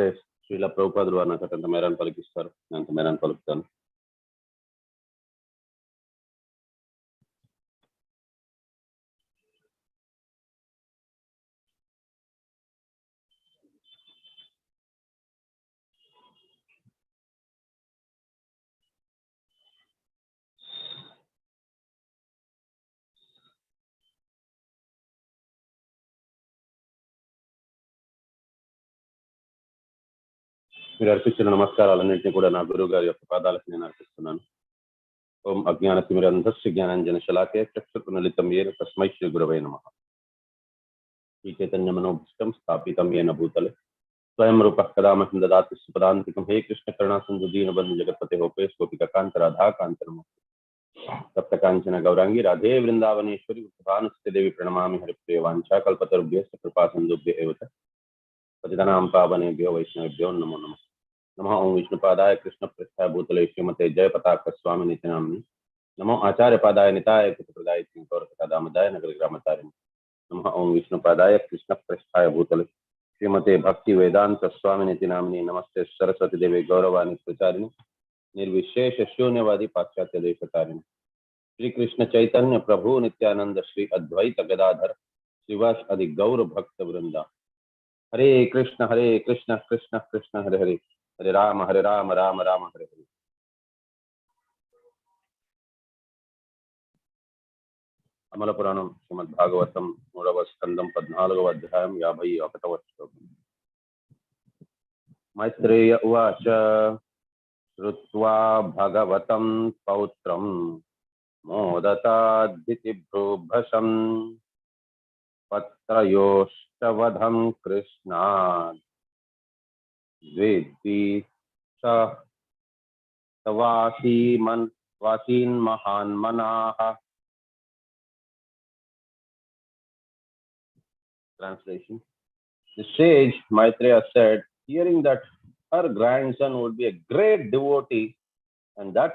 సరే శ్రీల ప్రభుపాదులు వారు నాకు అంత మేరాన్ని పలికిస్తారు, నేను అంత మేరాన్ని పలుకుతాను. మీరు అర్పించిన నమస్కారాలన్నింటినీ కూడా నా గురువు గారి యొక్క పాదాలకు నేను అర్పిస్తున్నాను. ఓం అజ్ఞానతిమిరంధస్య జ్ఞానాంజన శలాకయ చక్షుర్మిలితం యేన తస్మై శ్రీ గురవే నమః. ఈ చైతన్యమనోభీష్టం స్థాపితం యేన భూతలే స్వయం రూపః కదా మహ్యం దదాతి సుపదాంతికం. హే కృష్ణ కరుణా సింధు దీనబంధు జగత్పతే గోపేశ్ గోపికా కాంత రాధా కాంత నమోస్తు. సప్త కాంచన గౌరాంగి రాధే వృందావనేశ్వరి వృషభానుసుతే దేవి ప్రణమామి హరిప్రియ వాంఛా కల్పతరుభ్యశ్చ కృపా సింధుభ్య ఏవ చ పతితానాం పావనేభ్యో వైష్ణవేభ్యో నమో నమః. नमः ओं विष्णुपादाय कृष्ण पृष्ठाय भूतले श्रीमते जय पताक स्वामी नित्य नामनि. नमो आचार्य पादाय निताय कृतप्रदाय दामोदाय नगर ग्रामचारिणे. नमः ओं विष्णुपादाय कृष्ण पृष्ठाय भूतले श्रीमते भक्ति वेदांत स्वामी नित्य नामनि. नमस्ते सरस्वती देवी गौरवाणी प्रचारिणे निर्विशेष शून्यवादी पाश्चात्य देशतारिणे. श्री कृष्ण चैतन्य प्रभु नित्यानंद श्री अद्वैत गदाधर श्रीवास आदि गौर भक्त वृंदा. हरे कृष्ण कृष्ण कृष्ण हरे हरे, हरे राम राम राम हरे हरे. అమల పురాణం శ్రీమద్ భాగవతం 3వ స్కందం 14వ అధ్యాయం 51వ శ్లోకం. మైత్రేయ ఉవాచ శ్రుత్వా Bhagavatam పౌత్రం మోదతాద్దితిభ్రూభషం పత్రయోష్టవధం కృష్ణాద్ వాసీన్ మహాన్మనాః. Translation: The sage Maitreya said, hearing that her grandson would be a great devotee and that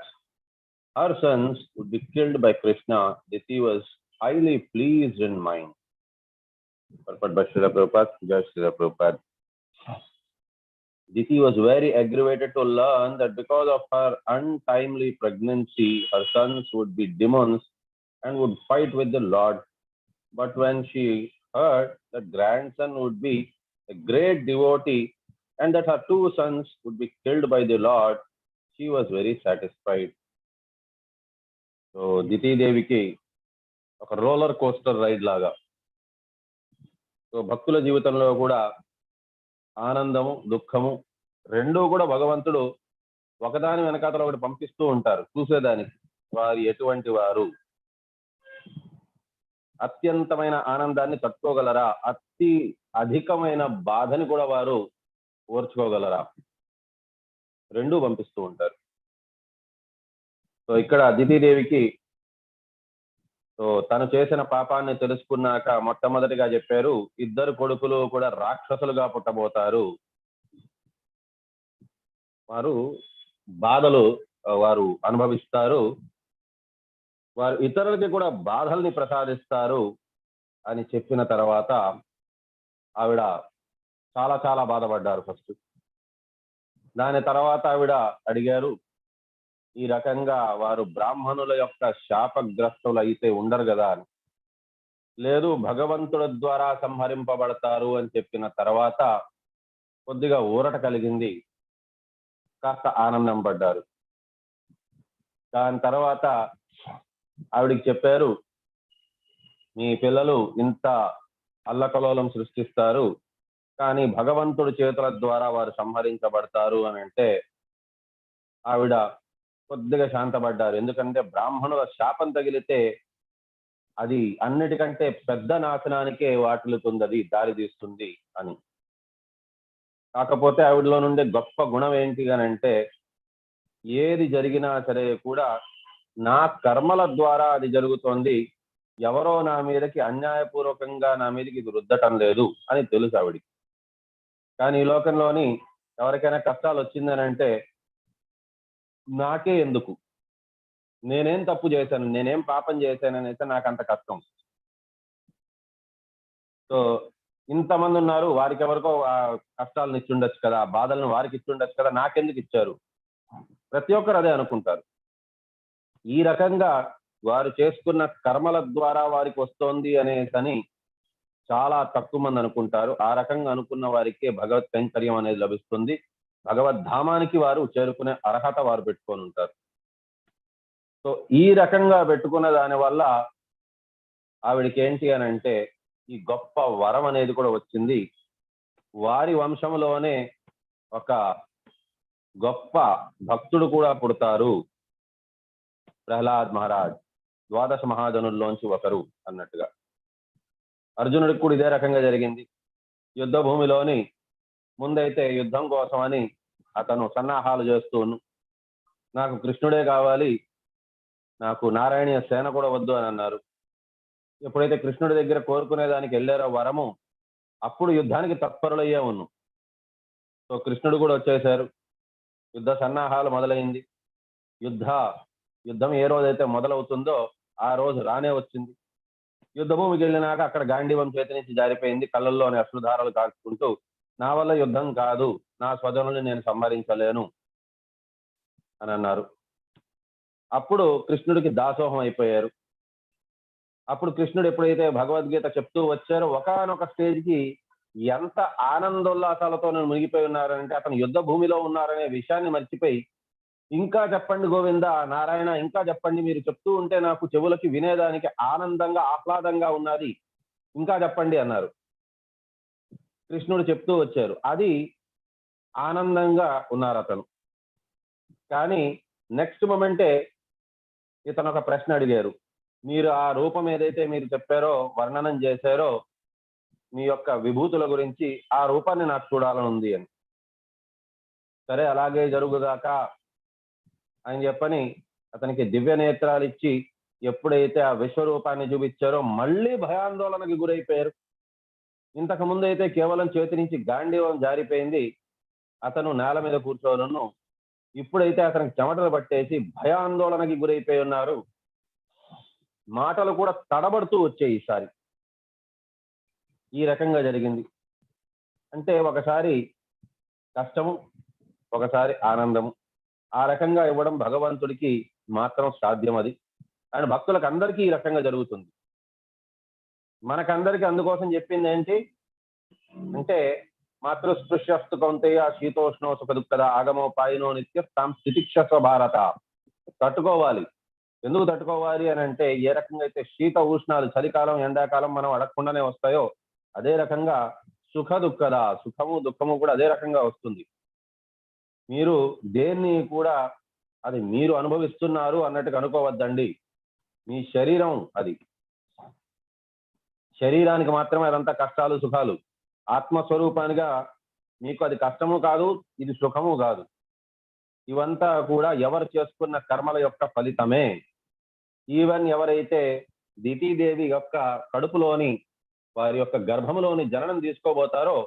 her sons would be killed by Krishna, Diti was highly pleased in mind. Purport by Srila Prabhupada, Jai Srila Prabhupada. Diti was very aggravated to learn that because of her untimely pregnancy, her sons would be demons and would fight with the Lord. But when she heard that grandson would be a great devotee and that her two sons would be killed by the Lord, she was very satisfied. So, Diti Deviki ఒక roller coaster ride లాగా. So భక్తుల జీవితంలో కూడా ఆనందము దుఃఖము రెండూ కూడా భగవంతుడు ఒకదాని వెనకాతల ఒకటి పంపిస్తూ ఉంటారు చూసేదానికి. వారు ఎటువంటి వారు, అత్యంతమైన ఆనందాన్ని తట్టుకోగలరా, అతి అధికమైన బాధని కూడా వారు ఓర్చుకోగలరా, రెండూ పంపిస్తూ ఉంటారు. సో ఇక్కడ దితీదేవికి సో తను చేసిన పాపాన్ని తెలుసుకున్నాక మొట్టమొదటిగా చెప్పారు, ఇద్దరు కొడుకులు కూడా రాక్షసులుగా పుట్టబోతారు. వారు బాధలు వారు అనుభవిస్తారు, వారు ఇతరులకి కూడా బాధల్ని ప్రసాదిస్తారు అని చెప్పిన తర్వాత ఆవిడ చాలా చాలా బాధపడ్డారు ఫస్ట్. దాని తర్వాత ఆవిడ అడిగారు, ఈ రకంగా వారు బ్రాహ్మణుల యొక్క శాపగ్రస్తులు అయితే ఉండరు కదా అని. లేదు, భగవంతుడి ద్వారా సంహరింపబడతారు అని చెప్పిన తర్వాత కొద్దిగా ఊరట కలిగింది, కాస్త ఆనందం పడ్డారు. దాని తర్వాత ఆవిడికి చెప్పారు, మీ పిల్లలు ఇంత అల్లకలోలం సృష్టిస్తారు కానీ భగవంతుడి చేతుల ద్వారా వారు సంహరించబడతారు అని అంటే ఆవిడ కొద్దిగా శాంతపడ్డారు. ఎందుకంటే బ్రాహ్మణుల శాపం తగిలితే అది అన్నిటికంటే పెద్ద నాశనానికే వాటిల్లుతుంది, దారి తీస్తుంది అని. కాకపోతే ఆవిడలో నుండి గొప్ప గుణం ఏంటి అని అంటే, ఏది జరిగినా సరే కూడా నా కర్మల ద్వారా అది జరుగుతోంది, ఎవరో నా మీదకి అన్యాయపూర్వకంగా నా మీదకి ఇది రుద్దటం లేదు అని తెలుసు ఆవిడికి. కానీ ఈ లోకంలోని ఎవరికైనా కష్టాలు వచ్చిందని అంటే నాకే ఎందుకు, నేనేం తప్పు చేశాను, నేనేం పాపం చేశాను అనేసి నాకు అంత కష్టం. సో ఇంతమంది ఉన్నారు, వారికి ఎవరికో కష్టాలను ఇచ్చి ఉండొచ్చు కదా, బాధలను వారికి ఇచ్చి ఉండొచ్చు కదా, నాకెందుకు ఇచ్చారు? ప్రతి ఒక్కరు అదే అనుకుంటారు. ఈ రకంగా వారు చేసుకున్న కర్మల ద్వారా వారికి వస్తోంది అనేసని చాలా తక్కువ మంది అనుకుంటారు. ఆ రకంగా అనుకున్న వారికే భగవత్ కైంకర్యం అనేది లభిస్తుంది. భగవద్ధామానికి వారు చేరుకునే అర్హత వారు పెట్టుకొని ఉంటారు. సో ఈ రకంగా పెట్టుకున్న దాని వల్ల ఆవిడకి ఏంటి అని అంటే ఈ గొప్ప వరం అనేది కూడా వచ్చింది. వారి వంశంలోనే ఒక గొప్ప భక్తుడు కూడా పుడతారు, ప్రహ్లాద్ మహారాజ్, ద్వాదశ మహాజనుల్లోంచి ఒకరు అన్నట్టుగా. అర్జునుడికి కూడా ఇదే రకంగా జరిగింది. యుద్ధ భూమిలోని ముందైతే యుద్ధం కోసమని అతను సన్నాహాలు చేస్తూ, నాకు కృష్ణుడే కావాలి, నాకు నారాయణీయ సేన కూడా వద్దు అని అన్నారు. ఎప్పుడైతే కృష్ణుడి దగ్గర కోరుకునే దానికి వెళ్ళారో వరము, అప్పుడు యుద్ధానికి తత్పరులయ్యే ఉన్నాం. సో కృష్ణుడు కూడా వచ్చేశారు. యుద్ధ సన్నాహాలు మొదలైంది. యుద్ధం ఏ రోజైతే మొదలవుతుందో ఆ రోజు రానే వచ్చింది. యుద్ధ భూమికి వెళ్ళినాక అక్కడ గాంధీవం చేతి నుంచి జారిపోయింది. కళ్ళల్లోని అశ్రుధారాలు కాచుకుంటూ, నా వల్ల యుద్ధం కాదు, నా స్వజనుల్ని నేను సంహరించలేను అని అన్నారు. అప్పుడు కృష్ణుడికి దాసోహం అయిపోయారు. అప్పుడు కృష్ణుడు ఎప్పుడైతే భగవద్గీత చెప్తూ వచ్చారో ఒకానొక స్టేజ్కి ఎంత ఆనందోల్లాసాలతో మునిగిపోయి ఉన్నారంటే అతను యుద్ధ భూమిలో ఉన్నారనే విషయాన్ని మర్చిపోయి, ఇంకా చెప్పండి గోవింద, నారాయణ, ఇంకా చెప్పండి, మీరు చెప్తూ ఉంటే నాకు చెవులకి వినేదానికి ఆనందంగా ఆహ్లాదంగా ఉన్నది, ఇంకా చెప్పండి అన్నారు. కృష్ణుడు చెప్తూ వచ్చారు, అది ఆనందంగా ఉన్నారు అతను. కానీ నెక్స్ట్ మొమెంటే ఇతను ఒక ప్రశ్న అడిగారు, మీరు ఆ రూపం ఏదైతే మీరు చెప్పారో, వర్ణనం చేశారో మీ యొక్క విభూతుల గురించి, ఆ రూపాన్ని నాకు చూడాలని ఉంది అని. సరే అలాగే జరుగుగాక అని చెప్పని అతనికి దివ్య నేత్రాలు ఇచ్చి ఎప్పుడైతే ఆ విశ్వరూపాన్ని చూపించారో మళ్ళీ భయాందోళనకి గురైపోయారు. ఇంతకు ముందు అయితే కేవలం చేతి నుంచి గాంధీవం జారిపోయింది, అతను నేల మీద కూర్చోను. ఇప్పుడైతే అతనికి చెమటలు పట్టేసి భయాందోళనకి గురైపోయి ఉన్నారు. మాటలు కూడా తడబడుతూ వచ్చాయి ఈసారి. ఈ రకంగా జరిగింది. అంటే ఒకసారి కష్టము, ఒకసారి ఆనందము, ఆ రకంగా ఇవ్వడం భగవంతుడికి మాత్రం సాధ్యం. అది ఆయన భక్తులకు అందరికీ ఈ రకంగా జరుగుతుంది. మనకందరికీ అందుకోసం చెప్పింది ఏంటి అంటే, మాతృస్పృశ్యస్తు కౌంతేయ శీతోష్ణో సుఖ దుఃఖద ఆగమో పాయినో నిత్య తాం స్థితిక్షస్వ భారత. తట్టుకోవాలి. ఎందుకు తట్టుకోవాలి అని అంటే, ఏ రకంగా అయితే శీత ఉష్ణాలు చలికాలం ఎండాకాలం మనం అడగకుండానే వస్తాయో, అదే రకంగా సుఖ దుఃఖద, సుఖము దుఃఖము కూడా అదే రకంగా వస్తుంది. మీరు దేన్ని కూడా అది మీరు అనుభవిస్తున్నారు అన్నట్టుగా అనుకోవద్దండి. మీ శరీరం అది, శరీరానికి మాత్రమే అదంతా కష్టాలు సుఖాలు. ఆత్మస్వరూపానిగా మీకు అది కష్టము కాదు, ఇది సుఖము కాదు. ఇవంతా కూడా ఎవరు చేసుకున్న కర్మల యొక్క ఫలితమే. ఈవెన్ ఎవరైతే దితీదేవి యొక్క కడుపులోని, వారి యొక్క గర్భంలోని జననం తీసుకోబోతారో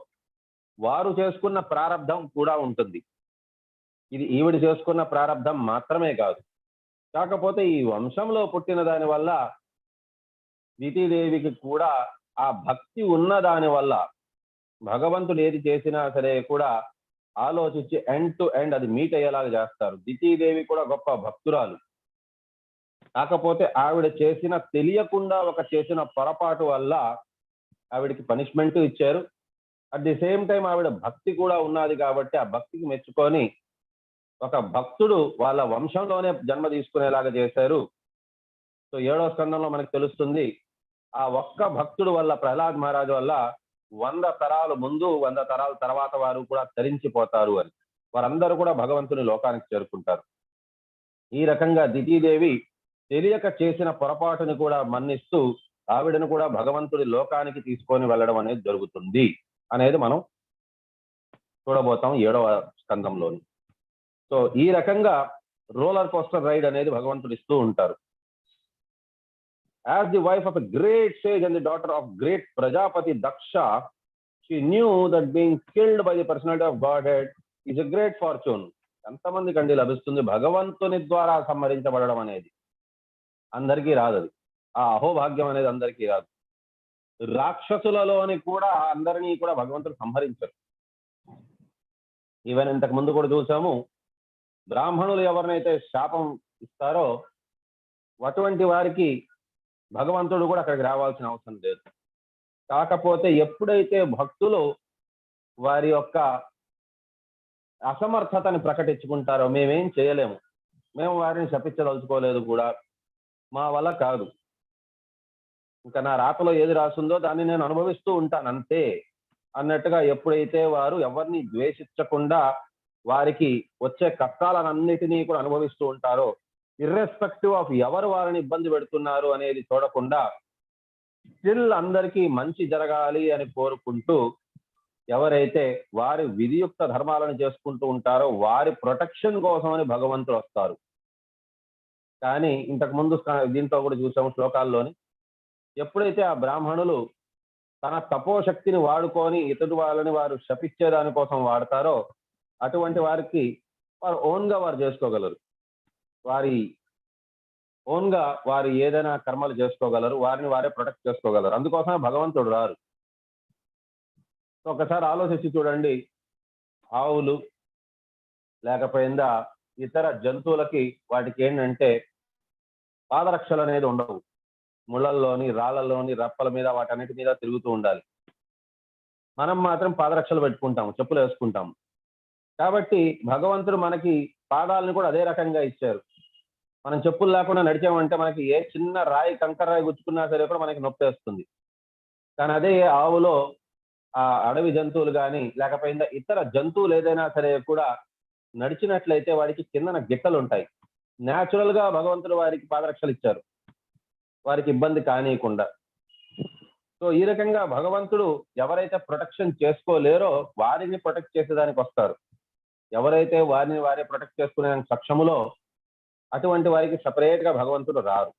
వారు చేసుకున్న ప్రారంధం కూడా ఉంటుంది. ఇది ఈవిడ చేసుకున్న ప్రారంధం మాత్రమే కాదు. కాకపోతే ఈ వంశంలో పుట్టిన దాని వల్ల దితీదేవికి కూడా ఆ భక్తి ఉన్న దాని వల్ల భగవంతుడు ఏది చేసినా సరే కూడా ఆలోచించి ఎండ్ టు ఎండ్ అది మీట్ అయ్యేలాగా చేస్తారు. దితీదేవి కూడా గొప్ప భక్తురాలు. కాకపోతే ఆవిడ చేసిన, తెలియకుండా ఒక చేసిన పొరపాటు వల్ల ఆవిడకి పనిష్మెంట్ ఇచ్చారు. అట్ ది సేమ్ టైం ఆవిడ భక్తి కూడా ఉన్నది కాబట్టి ఆ భక్తికి మెచ్చుకొని ఒక భక్తుడు వాళ్ళ వంశంలోనే జన్మ తీసుకునేలాగా చేశారు. సో 7వ స్కందంలో మనకు తెలుస్తుంది, ఆ ఒక్క భక్తుడు వల్ల, ప్రహ్లాద్ మహారాజు వల్ల 100 తరాలు ముందు 100 తరాల తర్వాత వారు కూడా తరించిపోతారు అని. వారందరూ కూడా భగవంతుని లోకానికి చేరుకుంటారు. ఈ రకంగా దితీదేవి తెలియక చేసిన పొరపాటుని కూడా మన్నిస్తూ ఆవిడను కూడా భగవంతుడి లోకానికి తీసుకొని వెళ్ళడం అనేది జరుగుతుంది అనేది మనం చూడబోతాం 7వ స్కందంలోని. సో ఈ రకంగా రోలర్ కోస్టర్ రైడ్ అనేది భగవంతుడు ఇస్తూ ఉంటారు. As the wife of a great sage and the daughter of great Prajapati Daksha, she knew that being killed by the personality of Godhead is a great fortune. ఎంతమంది కండి లభిస్తుంది భగవంతుని ద్వారా సంహరించబడడం అనేది? అందరికీ రాదు. అది ఆ అహోభాగ్యం అనేది అందరికీ రాదు. రాక్షసులలోని కూడా అందరినీ కూడా భగవంతుడు సంహరించారు. ఈవెన్ ఇంతకు ముందు కూడా చూసాము, బ్రాహ్మణులు ఎవరినైతే శాపం ఇస్తారో అటువంటి వారికి భగవంతుడు కూడా అక్కడికి రావాల్సిన అవసరం లేదు. కాకపోతే ఎప్పుడైతే భక్తులు వారి యొక్క అసమర్థతని ప్రకటించుకుంటారో, మేమేం చేయలేము, మేము వారిని శపించదలుచుకోలేదు కూడా, మా వల్ల కాదు, ఇంకా నా రాతలో ఏది రాసిందో దాన్ని నేను అనుభవిస్తూ ఉంటాను అంతే అన్నట్టుగా ఎప్పుడైతే వారు ఎవరిని ద్వేషించకుండా వారికి వచ్చే కష్టాలన్నిటినీ కూడా అనుభవిస్తూ ఉంటారో, ఇర్రెస్పెక్టివ్ ఆఫ్ ఎవరు వారిని ఇబ్బంది పెడుతున్నారు అనేది చూడకుండా స్టిల్ అందరికీ మంచి జరగాలి అని కోరుకుంటూ ఎవరైతే వారి విధియుక్త ధర్మాలను చేసుకుంటూ ఉంటారో వారి ప్రొటెక్షన్ కోసమని భగవంతుడు వస్తారు. కానీ ఇంతకు ముందు దీంట్లో కూడా చూసాము శ్లోకాల్లోని, ఎప్పుడైతే ఆ బ్రాహ్మణులు తన తపోశక్తిని వాడుకొని ఇతడు వాళ్ళని వారు శపించే దానికోసం వాడతారో అటువంటి వారికి వారు ఓన్గా వారు చేసుకోగలరు, వారి ఓన్గా వారు ఏదైనా కర్మలు చేసుకోగలరు, వారిని వారే ప్రొటెక్ట్ చేసుకోగలరు. అందుకోసమే భగవంతుడు రారు. ఒకసారి ఆలోచించి చూడండి, ఆవులు లేకపోయిందా ఇతర జంతువులకి వాటికి ఏంటంటే పాదరక్షలు అనేది ఉండవు, ముళ్ళల్లోని రాళ్లలోని రప్పల మీద వాటన్నిటి మీద తిరుగుతూ ఉండాలి. మనం మాత్రం పాదరక్షలు పెట్టుకుంటాము, చెప్పులు వేసుకుంటాము. కాబట్టి భగవంతుడు మనకి పాదాలను కూడా అదే రకంగా ఇచ్చారు. మనం చెప్పులు లేకుండా నడిచామంటే మనకి ఏ చిన్న రాయి కంకర రాయి గుచ్చుకున్నా సరే కూడా మనకి నొప్పి వేస్తుంది. కానీ అదే ఆవులో ఆ అడవి జంతువులు కానీ లేకపోయిందా ఇతర జంతువులు ఏదైనా సరే కూడా నడిచినట్లయితే వాడికి కిందన గిట్టలు ఉంటాయి. న్యాచురల్ గా భగవంతుడు వారికి పాదరక్షలు ఇచ్చారు, వారికి ఇబ్బంది కానియకుండా. సో ఈ రకంగా భగవంతుడు ఎవరైతే ప్రొటెక్షన్ చేసుకోలేరో వారిని ప్రొటెక్ట్ చేసేదానికి వస్తారు. ఎవరైతే వారిని వారే ప్రొటెక్ట్ చేసుకునే సక్షములో అటువంటి వారికి సపరేట్ గా భగవంతుడు రారు.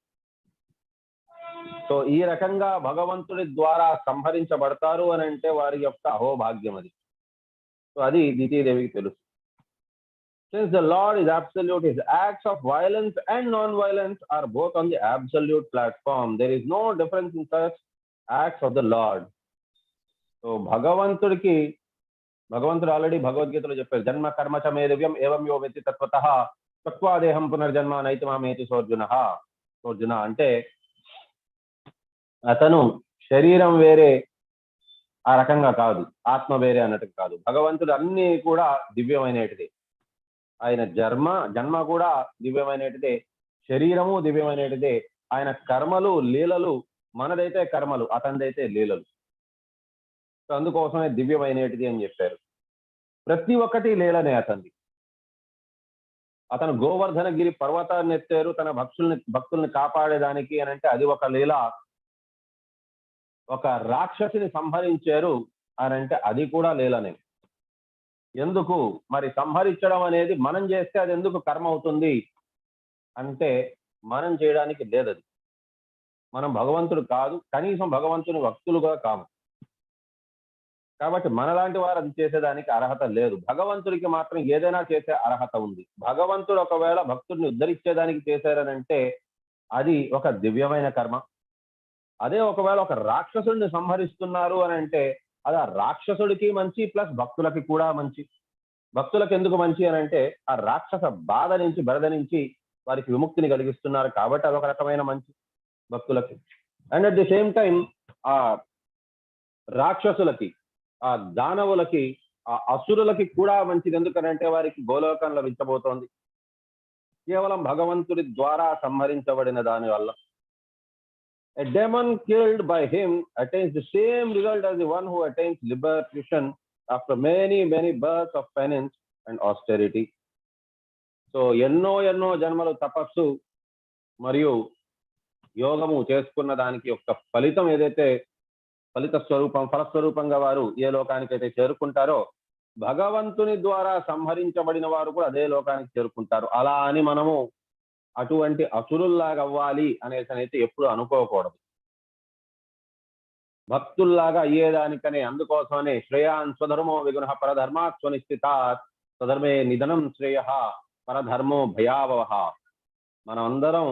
సో ఈ రకంగా భగవంతుడి ద్వారా సంహరించబడతారు అని అంటే వారి యొక్క అహోభాగ్యం అది. సో అది ద్వితీయదేవికి తెలుసు. Since the Lord is absolute, his acts of violence and non-violence are both on the absolute platform. There is no difference in such acts of the Lord. So భగవంతుడు ఆల్రెడీ భగవద్గీతలో చెప్పారు, జన్మ కర్మ చ మే దివ్యం ఏవం యో వేత్తి తత్వతః తత్వా దేహం పునర్జన్మ నైతి మామేతి సోర్జున అంటే అతను శరీరం వేరే ఆ రకంగా కాదు, ఆత్మ వేరే అన్నట్టు కాదు. భగవంతుడు అన్ని కూడా దివ్యమైనటిదే. ఆయన జన్మ కూడా దివ్యమైనటిదే, శరీరము దివ్యమైనటిదే. ఆయన కర్మలు లీలలు, మనదైతే కర్మలు, అతనిదైతే లీలలు. సో అందుకోసమే దివ్యమైనటిది అని చెప్పారు. ప్రతి ఒక్కటి లీలనే అతనిది. అతను గోవర్ధనగిరి పర్వతాన్ని ఎత్తారు తన భక్తుల్ని కాపాడేదానికి అని అంటే అది ఒక లీల. ఒక రాక్షసిని సంహరించారు అని అంటే అది కూడా లీలనే. ఎందుకు మరి సంహరించడం అనేది మనం చేస్తే అది ఎందుకు కర్మ అవుతుంది అంటే మనం చేయడానికి లేదది. మనం భగవంతుడు కాదు, కనీసం భగవంతుని భక్తులుగా కాము. కాబట్టి మనలాంటి వారు అది చేసేదానికి అర్హత లేదు. భగవంతుడికి మాత్రం ఏదైనా చేసే అర్హత ఉంది. భగవంతుడు ఒకవేళ భక్తుడిని ఉద్ధరించేదానికి చేశారనంటే అది ఒక దివ్యమైన కర్మ. అదే ఒకవేళ ఒక రాక్షసుడిని సంహరిస్తున్నారు అని అంటే అది ఆ రాక్షసుడికి మంచి, ప్లస్ భక్తులకి కూడా మంచి. భక్తులకు ఎందుకు మంచి అని అంటే ఆ రాక్షస బాధ నుంచి, బెరద నుంచి వారికి విముక్తిని కలిగిస్తున్నారు కాబట్టి అదొక రకమైన మంచి భక్తులకి. And at the same time ఆ రాక్షసులకి, ఆ దానవులకి, ఆ అసురులకి కూడా మంచిది. ఎందుకనంటే వారికి గోలోకం లభించబోతోంది కేవలం భగవంతుడి ద్వారా సంహరించబడిన దాని వల్ల. A demon killed by him attains the same result as the one who attains liberation after many births of penance and austerity. So ఎన్నో జన్మలు తపస్సు మరియు యోగము చేసుకున్న దానికి యొక్క ఫలితం ఏదైతే ఫలస్వరూపంగా వారు ఏ లోకానికైతే చేరుకుంటారో భగవంతుని ద్వారా సంహరించబడిన వారు కూడా అదే లోకానికి చేరుకుంటారు. అలా అని మనము అటువంటి అసురుల్లాగా అవ్వాలి అనేసి అయితే ఎప్పుడు అనుకోకూడదు. భక్తుల్లాగా అయ్యేదానికనే, అందుకోసమనే శ్రేయాన్ స్వధర్మో విగుణ పరధర్మాత్ స్వనిశ్చితాత్ స్వధర్మే నిధనం శ్రేయ పరధర్మో భయావహ. మనం అందరం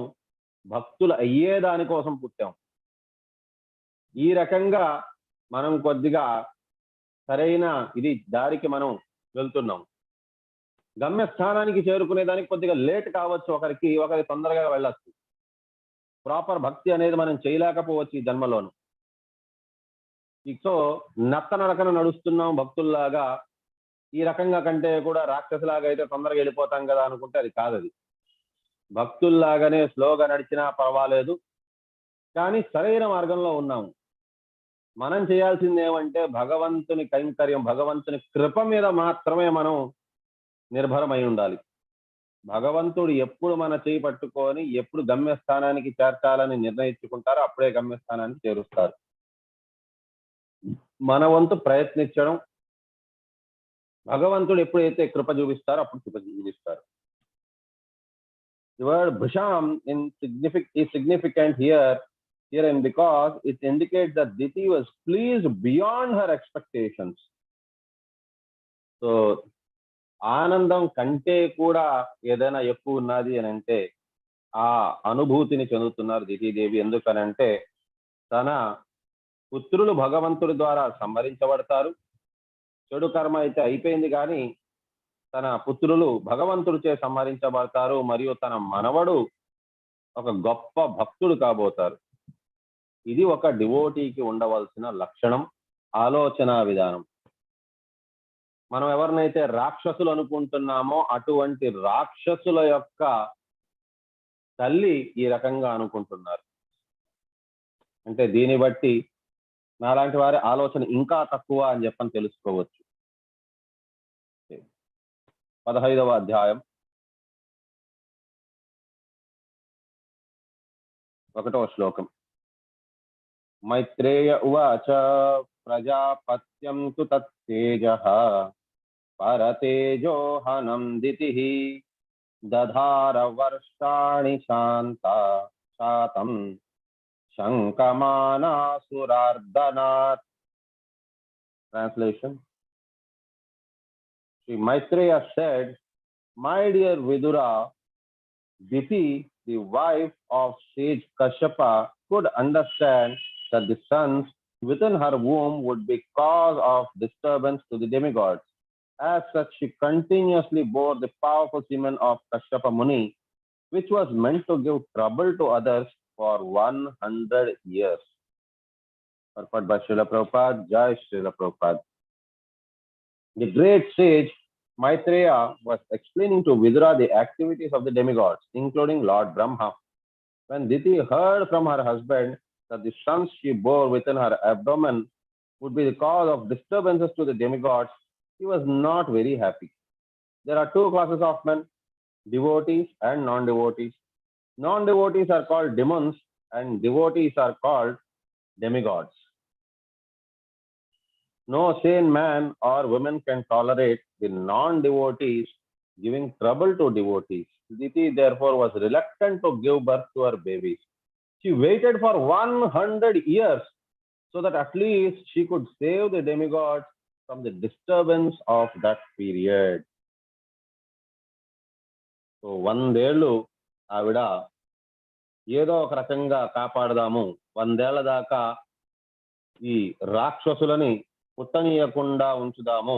భక్తులు అయ్యేదానికోసం పుట్టాం. ఈ రకంగా మనం కొద్దిగా సరైన ఇది దారికి మనం వెళ్తున్నాం. గమ్యస్థానానికి చేరుకునేదానికి కొద్దిగా లేట్ కావచ్చు, ఒకరికి తొందరగా వెళ్ళచ్చు. ప్రాపర్ భక్తి అనేది మనం చేయలేకపోవచ్చు ఈ జన్మలోను. సో నత్తనడకన నడుస్తున్నాం భక్తుల్లాగా, ఈ రకంగా కంటే కూడా రాక్షసులాగా అయితే తొందరగా వెళ్ళిపోతాం కదా అనుకుంటే అది కాదది. భక్తుల్లాగానే స్లోగా నడిచినా పర్వాలేదు, కానీ సరైన మార్గంలో ఉన్నాము. మనం చేయాల్సింది ఏమంటే భగవంతుని కైంకర్యం, భగవంతుని కృప మీద మాత్రమే మనం నిర్భరమై ఉండాలి. భగవంతుడు ఎప్పుడు మన చేయి పట్టుకొని ఎప్పుడు గమ్యస్థానానికి చేర్చాలని నిర్ణయించుకుంటారో అప్పుడే గమ్యస్థానానికి చేరుస్తారు. మన వంతు ప్రయత్నించడం, భగవంతుడు ఎప్పుడైతే కృప చూపిస్తారో అప్పుడు కృప చూపిస్తారు. The word Bhisham is significant herein because it indicates that Diti was pleased beyond her expectations. So ఆనందం కంటే కూడా ఏదైనా ఎక్కువ ఉన్నది అని అంటే ఆ అనుభూతిని చెందుతున్నారు దితీదేవి. ఎందుకనంటే తన పుత్రులు భగవంతుడి ద్వారా సంహరించబడతారు. చెడు కర్మ అయితే అయిపోయింది, కానీ తన పుత్రులు భగవంతుడిచే సంహరించబడతారు. మరియు తన మనవడు ఒక గొప్ప భక్తుడు కాబోతారు. ఇది ఒక డివోటీకి ఉండవలసిన లక్షణం, ఆలోచన విధానం. మనం ఎవరినైతే రాక్షసులు అనుకుంటున్నామో అటువంటి రాక్షసుల యొక్క తల్లి ఈ రకంగా అనుకుంటున్నారు. అంటే దీన్ని బట్టి నాలాంటి వారి ఆలోచన ఇంకా తక్కువ అని చెప్పని తెలుసుకోవచ్చు. 15వ అధ్యాయం 1వ శ్లోకం. మైత్రేయ ఉవాచ ప్రజాపత్యం తు తత్తేజః పరతేజోహనం దితిః దధార వర్షాణి శాతం శంకమానాసురార్దనాత్. Translation. Sri Maitreya said, "My dear Vidura, Diti, the wife of sage Kashyapa, could understand that the sons within her womb would be cause of disturbance to the demigods. As such, she continuously bore the powerful semen of Kashyapa Muni, which was meant to give trouble to others for 100 years." Purport by Srila Prabhupada. Jai Srila Prabhupada. The great sage Maitreya was explaining to Vidura the activities of the demigods, including Lord Brahma. When Diti heard from her husband that the sons she bore within her abdomen would be the cause of disturbances to the demigods, he was not very happy. There are two classes of men, devotees and non-devotees. Non-devotees are called demons and devotees are called demigods. No sane man or woman can tolerate the non-devotees giving trouble to devotees. Diti therefore was reluctant to give birth to her babies. She waited for 100 years so that at least she could save the demigods from the disturbance of that period. So 100 ఏళ్ళు ఆవిడ ఏదో ఒక రకంగా కాపాడదాము, 100 ఏళ్ల దాకా ఈ రాక్షసులని పుట్టనీయకుండా ఉంచుదాము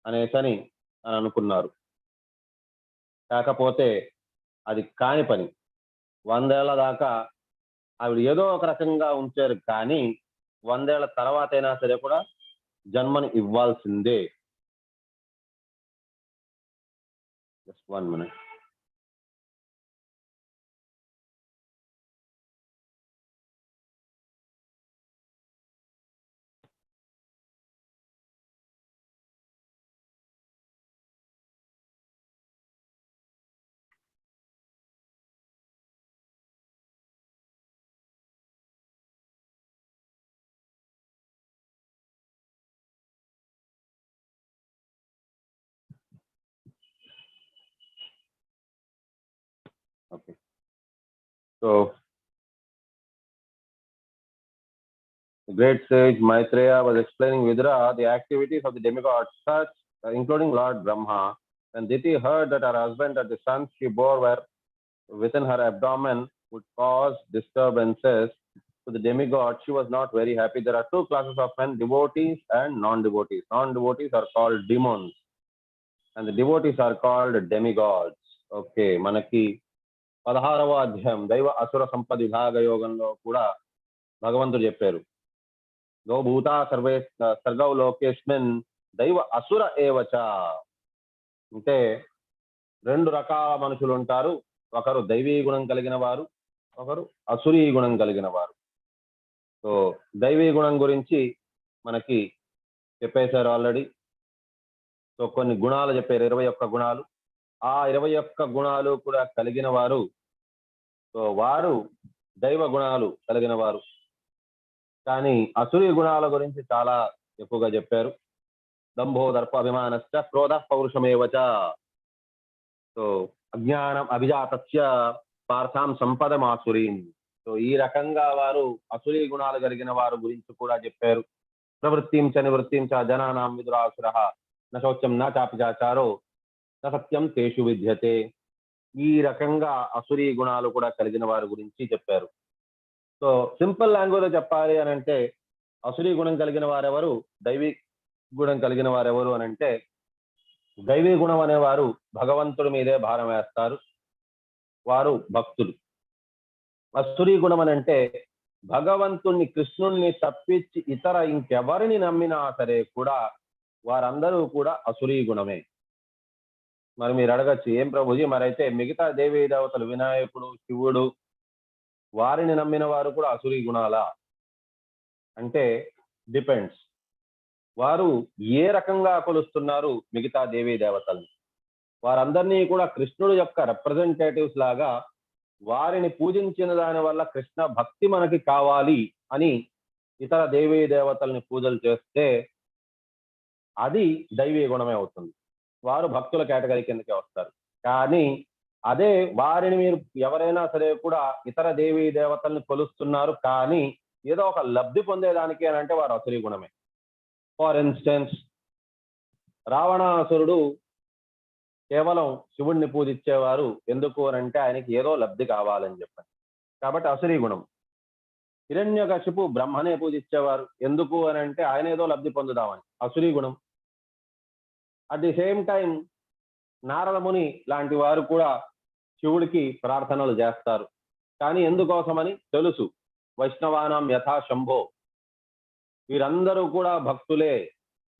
అనేసని అని అనుకున్నారు. కాకపోతే అది కాని పని. 100 ఏళ్ల దాకా ఆవిడ ఏదో ఒక రకంగా ఉంచారు, కానీ 100 ఏళ్ల తర్వాత అయినా సరే కూడా జన్మని ఇవ్వాల్సిందే. Just 1 minute. Okay. So the great sage Maitreya was explaining Vidura the activities of the demigods, such including Lord Brahma. When Diti heard that her husband and the sons she bore were within her abdomen would cause disturbances to the demigod, she was not very happy. There are two classes of men, devotees and non-devotees. Non-devotees are called demons and the devotees are called demigods. Okay, మనకి 16వ అధ్యాయం దైవ అసుర సంపద విభాగ యోగంలో కూడా భగవంతుడు చెప్పారు, గో భూతా సర్వే సర్గౌ లోకేస్మిన్ దైవ అసుర ఏవచ. అంటే రెండు రకాల మనుషులు ఉంటారు, ఒకరు దైవీ గుణం కలిగిన వారు, ఒకరు అసురీ గుణం కలిగిన వారు. సో దైవీ గుణం గురించి మనకి చెప్పేశారు ఆల్రెడీ. సో కొన్ని గుణాలు చెప్పారు, 21 గుణాలు. ఆ 21 గుణాలు కూడా కలిగిన వారు, సో వారు దైవ గుణాలు కలిగిన వారు. కానీ అసురీ గుణాల గురించి చాలా ఎక్కువగా చెప్పారు. దంభో దర్ప అభిమానశ్చ క్రోధ పౌరుషమేవచ. సో అజ్ఞానం అభిజాతస్య పార్థాం సంపదమాసురీం. సో ఈ రకంగా వారు అసురీ గుణాలు కలిగిన వారు గురించి కూడా చెప్పారు. ప్రవృత్తిం చ నివృత్తిం చ జనానాం విదురాసురః న శౌచ్యం న చాపిచాచారో న సత్యం తేషు విద్యతే. ఈ రకంగా అసురీ గుణాలు కూడా కలిగిన వారి గురించి చెప్పారు. సో సింపుల్ లాంగ్వేజ్ లో చెప్పాలి అని అంటే అసురీ గుణం కలిగిన వారెవరు, దైవీ గుణం కలిగిన వారెవరు అని అంటే, దైవీ గుణం అనేవారు భగవంతుడి మీదే భారం వేస్తారు, వారు భక్తులు. అసురీ గుణం అని అంటే భగవంతుణ్ణి కృష్ణుణ్ణి తప్పించి ఇతర ఇంకెవరిని నమ్మినా సరే కూడా వారందరూ కూడా అసురీ గుణమే. మరి మీరు అడగచ్చు, ఏం ప్రభుజీ మరైతే మిగతా దేవీ దేవతలు వినాయకుడు శివుడు వారిని నమ్మిన వారు కూడా అసురీ గుణాలా అంటే డిపెండ్స్. వారు ఏ రకంగా కొలుస్తున్నారు మిగతా దేవీ దేవతల్ని. వారందరినీ కూడా కృష్ణుడు యొక్క రిప్రజెంటేటివ్స్ లాగా వారిని పూజించిన దాని వల్ల కృష్ణ భక్తి మనకి కావాలి అని ఇతర దేవీ దేవతల్ని పూజలు చేస్తే అది దైవీ గుణమే అవుతుంది, వారు భక్తుల కేటగిరీ కిందకే వస్తారు. కానీ అదే వారిని మీరు ఎవరైనా సరే కూడా ఇతర దేవీ దేవతల్ని కొలుస్తున్నారు కానీ ఏదో ఒక లబ్ధి పొందేదానికి అని అంటే వారు అసురీ గుణమే. ఫర్ ఇన్స్టెన్స్, రావణాసురుడు కేవలం శివుణ్ణి పూజించేవారు, ఎందుకు అని అంటే ఆయనకి ఏదో లబ్ధి కావాలని చెప్పారు కాబట్టి అసురీ గుణం. హిరణ్యకశిపు బ్రహ్మనే పూజించేవారు, ఎందుకు అని అంటే ఆయన ఏదో లబ్ధి పొందుదామని, అసురీ గుణం. At the same time Narada ముని లాంటి వారు కూడా శివుడికి ప్రార్థనలు చేస్తారు, కానీ ఎందుకోసమని తెలుసు, వైష్ణవానాం యథా శంభో, వీరందరూ కూడా భక్తులే.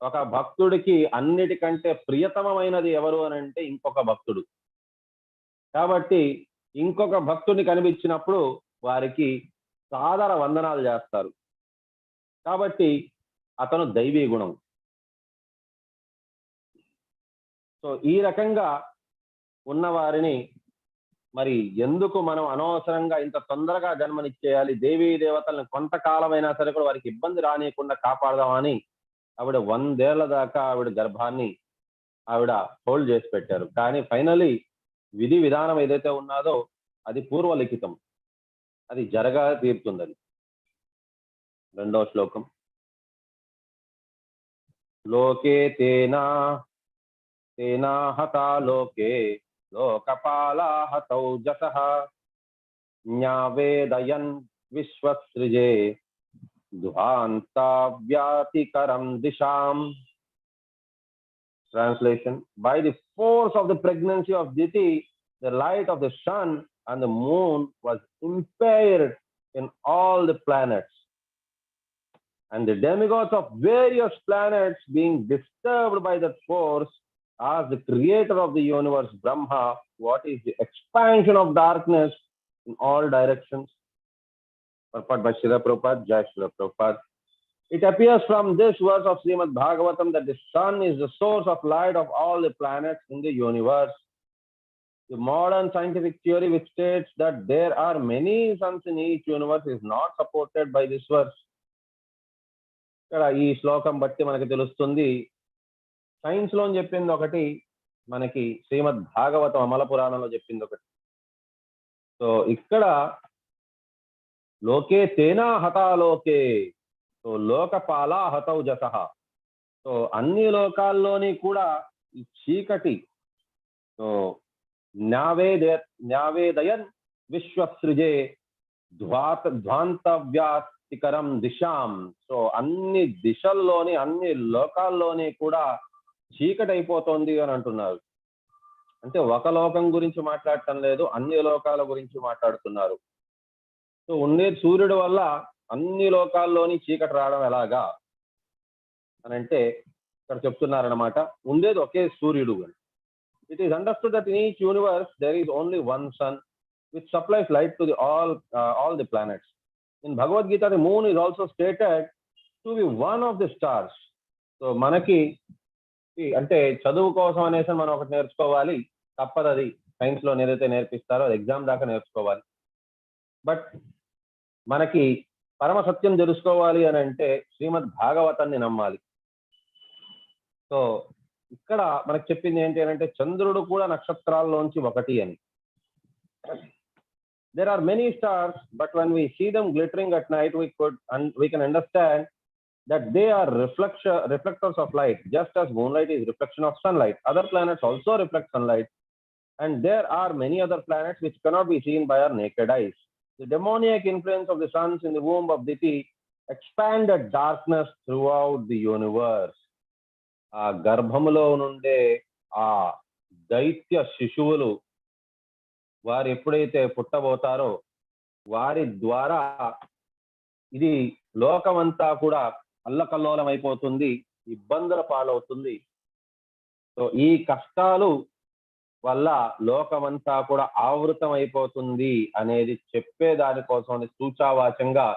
ఒక భక్తుడికి అన్నిటికంటే ప్రియతమమైనది ఎవరు అని అంటే ఇంకొక భక్తుడు. కాబట్టి ఇంకొక భక్తుడిని కనిపించినప్పుడు వారికి సాదర వందనాలు చేస్తారు, కాబట్టి అతను దైవీ గుణం. సో ఈ రకంగా ఉన్నవారిని మరి ఎందుకు మనం అనవసరంగా ఇంత తొందరగా జన్మనిచ్చేయాలి, దేవీ దేవతలను కొంతకాలమైనా సరే కూడా వారికి ఇబ్బంది రానియకుండా కాపాడదామని ఆవిడ 100 ఏళ్ల దాకా ఆవిడ గర్భాన్ని ఆవిడ హోల్డ్ చేసి పెట్టారు. కానీ ఫైనలీ విధి విధానం ఏదైతే ఉన్నదో అది పూర్వలిఖితం, అది జరగా తీరుతుందని. 2వ శ్లోకం, లోకే తేనా తేనా హతా లోకే లోకపాలా హతౌ జసః న్యావేదయన్ విశ్వసృజే ధ్వాంతావ్యాతికరం దిశాం. Translation: by the force of the pregnancy of Diti, the light of the sun and the moon was impaired in all the planets, and the demigods of various planets being disturbed by that force asked the creator of the universe, Brahma, what is the expansion of darkness in all directions? Purport by Srila Prabhupada, Jai Srila Prabhupada. It appears from this verse of Srimad Bhagavatam that the sun is the source of light of all the planets in the universe. The modern scientific theory which states that there are many suns in each universe is not supported by this verse. ఇక్కడ ఈ శ్లోకం బట్టి మనకి తెలుస్తుంది, science లో చెప్పింది ఒకటి, మనకి శ్రీమద్ భాగవతం అమల పురాణంలో చెప్పింది ఒకటి. సో ఇక్కడ లోకే తేనా హతా లోకే, సో లోకపాలా హతౌ జసః, సో అన్ని లోకాల్లోని కూడా ఈ చీకటి, సో న్యావేదయన్ విశ్వసృజే ధ్వాంతవ్యాతికరం దిశాం. సో అన్ని దిశల్లోని అన్ని లోకాల్లోని కూడా చీకటి అయిపోతుంది అని అంటున్నారు. అంటే ఒక లోకం గురించి మాట్లాడటం లేదు, అన్ని లోకాల గురించి మాట్లాడుతున్నారు. సో ఉండేది సూర్యుడు వల్ల అన్ని లోకాల్లోని చీకటి రావడం ఎలాగా అని అంటే ఇక్కడ చెప్తున్నారనమాట. ఉండేది ఒకే సూర్యుడు అని. It is understood that in each universe there is only one sun which supplies light to all the planets. In Bhagavad Gita, the moon is also stated to be one of the stars. So మనకి అంటే చదువు కోసం అనేసి మనం ఒకటి నేర్చుకోవాలి, తప్పదు. అది సైన్స్ లో ఏదైతే నేర్పిస్తారో అది ఎగ్జామ్ దాకా నేర్చుకోవాలి. బట్ మనకి పరమ సత్యం తెలుసుకోవాలి అని అంటే శ్రీమద్ భాగవతాన్ని నమ్మాలి. సో ఇక్కడ మనకు చెప్పింది ఏంటి అని అంటే చంద్రుడు కూడా నక్షత్రాల్లోంచి ఒకటి అని. There are many stars, but when we see them glittering at night, we can understand that they are reflectors of light, just as moonlight is reflection of sunlight. Other planets also reflect sunlight, and there are many other planets which cannot be seen by our naked eyes. The demoniac influence of the suns in the womb of Diti expanded darkness throughout the universe. ఆ గర్భములో నుండే ఆ దైత్య శిశువులు వారు ఎప్పుడైతే పుట్టబోతారో వారి ద్వారా ఇది లోకమంతా కూడా అల్లకల్లోలం అయిపోతుంది, ఇబ్బందుల పాలవుతుంది. సో ఈ కష్టాలు వల్ల లోకమంతా కూడా ఆవృతం అయిపోతుంది అనేది చెప్పే దానికోసం సూచావాచంగా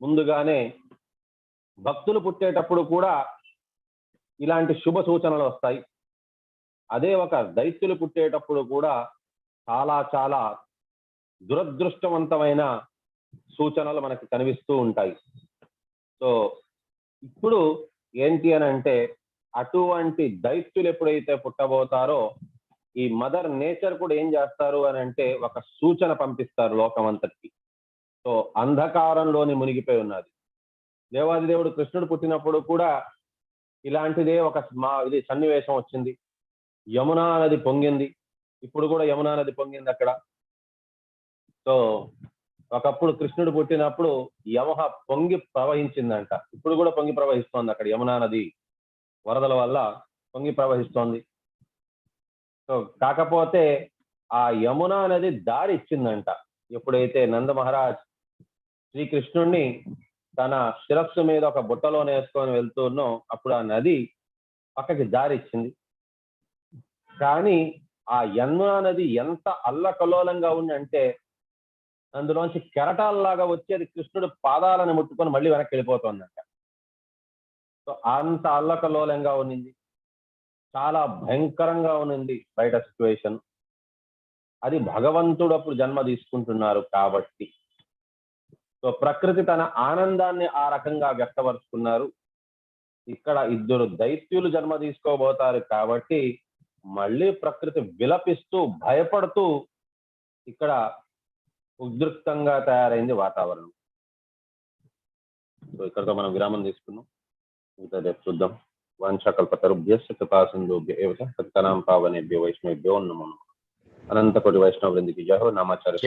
ముందుగానే భక్తులు పుట్టేటప్పుడు కూడా ఇలాంటి శుభ సూచనలు వస్తాయి. అదే ఒక దైత్యులు పుట్టేటప్పుడు కూడా చాలా చాలా దురదృష్టవంతమైన సూచనలు మనకి కనిపిస్తూ ఉంటాయి. సో ఇప్పుడు ఏంటి అని అంటే అటువంటి దైత్యులు ఎప్పుడైతే పుట్టబోతారో ఈ మదర్ నేచర్ కూడా ఏం చేస్తారు అని అంటే ఒక సూచన పంపిస్తారు లోకమంతటికి. సో అంధకారంలోని మునిగిపోయి ఉన్నది. దేవాది దేవుడు కృష్ణుడు పుట్టినప్పుడు కూడా ఇలాంటిదే ఒక ఇది సన్నివేశం వచ్చింది. యమునా నది పొంగింది. ఇప్పుడు కూడా యమునా నది పొంగింది అక్కడ. సో ఒకప్పుడు కృష్ణుడు పుట్టినప్పుడు యమహ పొంగి ప్రవహించిందంట. ఇప్పుడు కూడా పొంగి ప్రవహిస్తోంది అక్కడ. యమునా నది వరదల వల్ల పొంగి ప్రవహిస్తోంది. సో కాకపోతే ఆ యమునా నది దారి ఇచ్చిందంట. ఎప్పుడైతే నంద మహారాజ్ శ్రీకృష్ణుడిని తన శిరస్సు మీద ఒక బుట్టలో వేసుకొని వెళ్తున్నో అప్పుడు ఆ నది పక్కకి దారి ఇచ్చింది. కానీ ఆ యమునా నది ఎంత అల్లకల్లోలంగా ఉంది అంటే అందులోంచి కెరటాలలాగా వచ్చేది కృష్ణుడు పాదాలను ముట్టుకొని మళ్ళీ వెనక్కి వెళ్ళిపోతుందంట. సో అంత అల్లకల్లోలంగా ఉన్నింది, చాలా భయంకరంగా ఉన్నింది బయట సిచ్యువేషన్. అది భగవంతుడు అప్పుడు జన్మ తీసుకుంటున్నారు కాబట్టి. సో ప్రకృతి తన ఆనందాన్ని ఆ రకంగా వ్యక్తపరుచుకున్నారు. ఇక్కడ ఇద్దరు దైత్యులు జన్మ తీసుకోబోతారు కాబట్టి మళ్ళీ ప్రకృతి విలపిస్తూ భయపడుతూ ఇక్కడ ఉద్రిక్తంగా తయారైంది వాతావరణం. సో ఇక్కడతో మనం విరామం తీసుకున్నాం. ఇంకా రేపు చూద్దాం. వంశకల్పతరుభ్యశ్చ కృపాసింధుభ్య ఏవ చ పతితానాం పావనేభ్యో వైష్ణవేభ్యో నమో నమః. అనంత కోటి వైష్ణవ వృందికి జయ హో. నామాచార్య